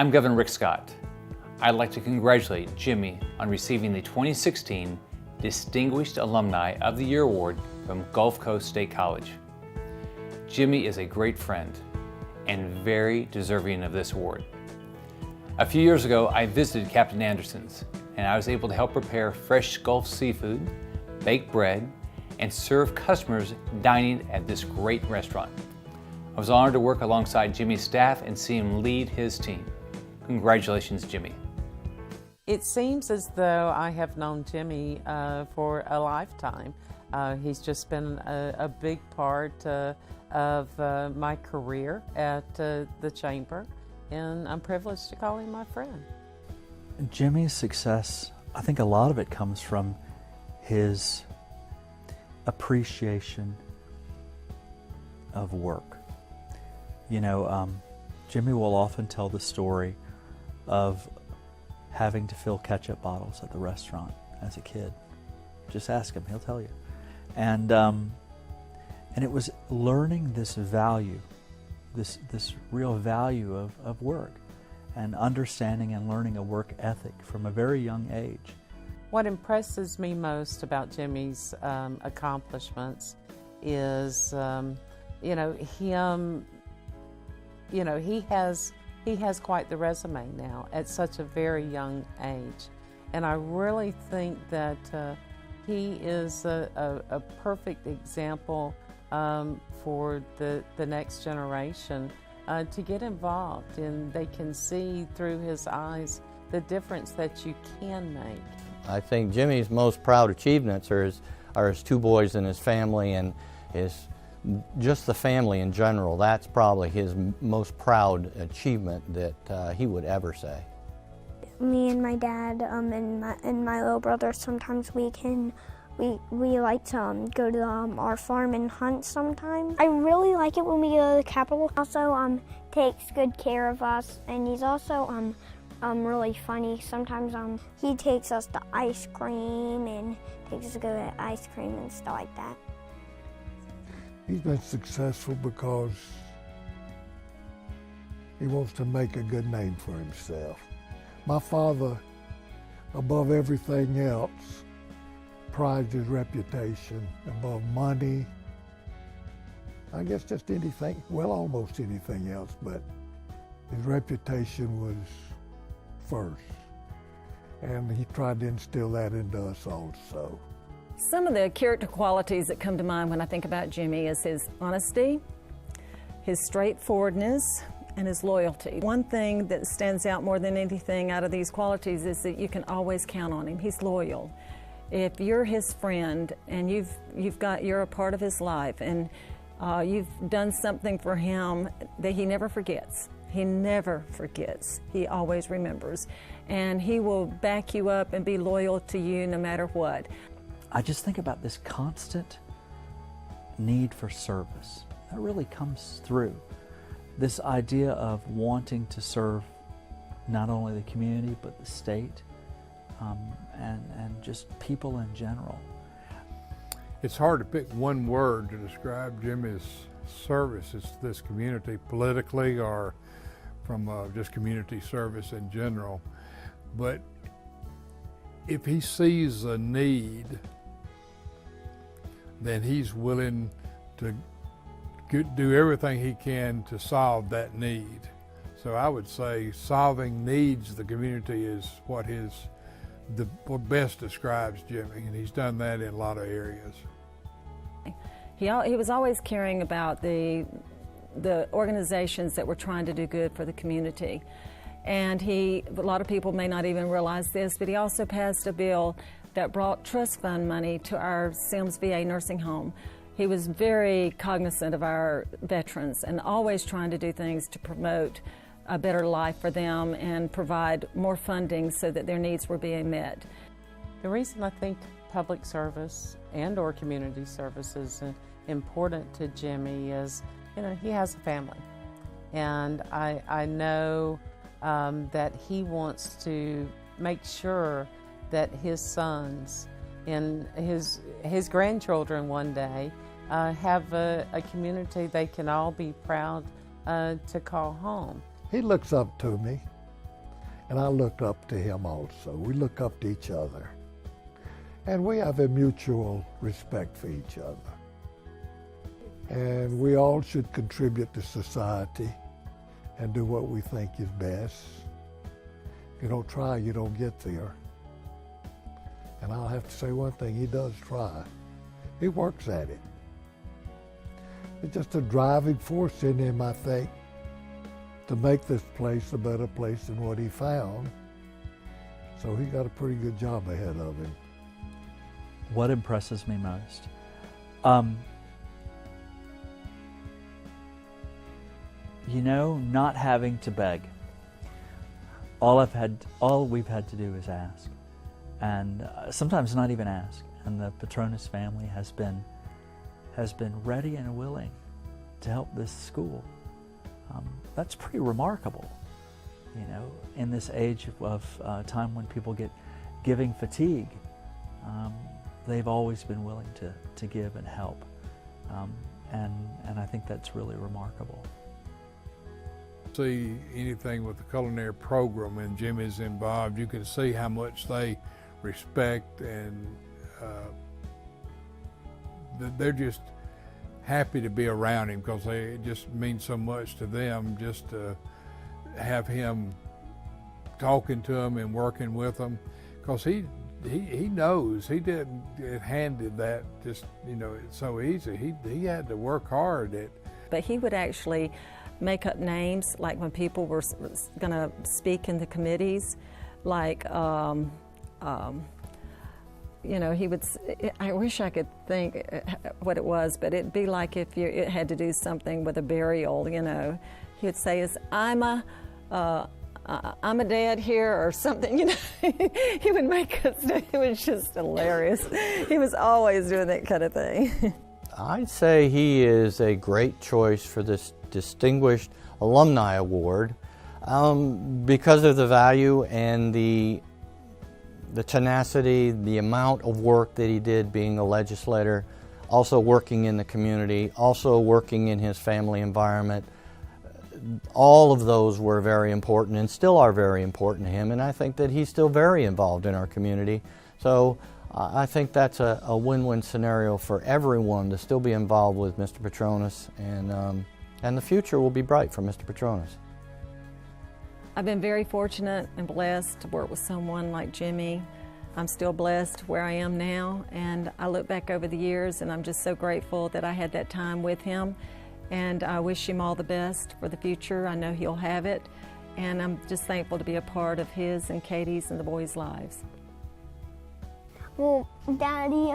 I'm Governor Rick Scott. I'd like to congratulate Jimmy on receiving the 2016 Distinguished Alumni of the Year Award from Gulf Coast State College. Jimmy is a great friend and very deserving of this award. A few years ago, I visited Captain Anderson's, and I was able to help prepare fresh Gulf seafood, bake bread, and serve customers dining at this great restaurant. I was honored to work alongside Jimmy's staff and see him lead his team. Congratulations, Jimmy. It seems as though I have known Jimmy for a lifetime. He's just been a big part of my career at the Chamber, and I'm privileged to call him my friend. Jimmy's success, I think a lot of it comes from his appreciation of work. You know, Jimmy will often tell the story of having to fill ketchup bottles at the restaurant as a kid. Just ask him, he'll tell you. And it was learning this value, this real value of work, and understanding and learning a work ethic from a very young age. What impresses me most about Jimmy's accomplishments is, he has quite the resume now at such a very young age. And I really think that he is a perfect example for the next generation to get involved, and they can see through his eyes the difference that you can make. I think Jimmy's most proud achievements are his two boys and his family, and just the family in general. That's probably his most proud achievement that he would ever say. Me and my dad and my little brother, sometimes we like to go to our farm and hunt sometimes. I really like it when we go to the Capitol. Also takes good care of us, and he's also really funny. Sometimes he takes us to ice cream and takes us to go to ice cream and stuff like that. He's been successful because he wants to make a good name for himself. My father, above everything else, prized his reputation above money. I guess just anything, well, almost anything else, but his reputation was first. And he tried to instill that into us also. Some of the character qualities that come to mind when I think about Jimmy is his honesty, his straightforwardness, and his loyalty. One thing that stands out more than anything out of these qualities is that you can always count on him. He's loyal. If you're his friend and you're a part of his life, and you've done something for him that he never forgets. He never forgets. He always remembers. And he will back you up and be loyal to you no matter what. I just think about this constant need for service. That really comes through. This idea of wanting to serve not only the community but the state and just people in general. It's hard to pick one word to describe Jimmy's service to this community politically or from just community service in general. But if he sees a need, then he's willing to do everything he can to solve that need. So I would say solving needs of the community is what best describes Jimmy, and he's done that in a lot of areas. He was always caring about the organizations that were trying to do good for the community. And a lot of people may not even realize this, but he also passed a bill that brought trust fund money to our Sims VA nursing home. He was very cognizant of our veterans and always trying to do things to promote a better life for them and provide more funding so that their needs were being met. The reason I think public service and/or community service is important to Jimmy is, he has a family. And I know that he wants to make sure that his sons and his grandchildren one day have a community they can all be proud to call home. He looks up to me. And I looked up to him also. We look up to each other. And we have a mutual respect for each other. And we all should contribute to society and do what we think is best. If you don't try, you don't get there. And I'll have to say one thing, he does try. He works at it. It's just a driving force in him, I think, to make this place a better place than what he found. So he got a pretty good job ahead of him. What impresses me most? You know, not having to beg. All we've had to do is ask, and sometimes not even ask. And the Patronis family has been ready and willing to help this school. That's pretty remarkable, you know, in this age of time when people get giving fatigue. They've always been willing to give and help, and I think that's really remarkable. See anything with the culinary program and Jimmy's involved, you can see how much they respect, and they're just happy to be around him, because it just means so much to them just to have him talking to them and working with them, because he knows he didn't get handed that just, you know, it's so easy. He had to work hard at. But he would actually make up names, like when people were going to speak in the committees, like, you know, he would, I wish I could think what it was, but it'd be like if it had to do something with a burial, you know. He would say, I'm a dad here, or something, you know. He would make us, it was just hilarious. He was always doing that kind of thing. I'd say he is a great choice for this Distinguished Alumni Award because of the value and the tenacity, the amount of work that he did being a legislator, also working in the community, also working in his family environment. All of those were very important and still are very important to him, and I think that he's still very involved in our community. So I think that's a win-win scenario for everyone to still be involved with Mr. Patronis, and the future will be bright for Mr. Patronis. I've been very fortunate and blessed to work with someone like Jimmy. I'm still blessed where I am now, and I look back over the years and I'm just so grateful that I had that time with him, and I wish him all the best for the future. I know he'll have it, and I'm just thankful to be a part of his and Katie's and the boys' lives. Well, Daddy,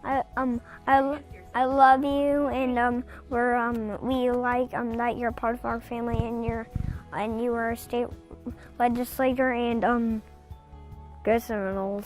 I love you, and we like that you're part of our family, and you are a state legislator, and go Seminoles.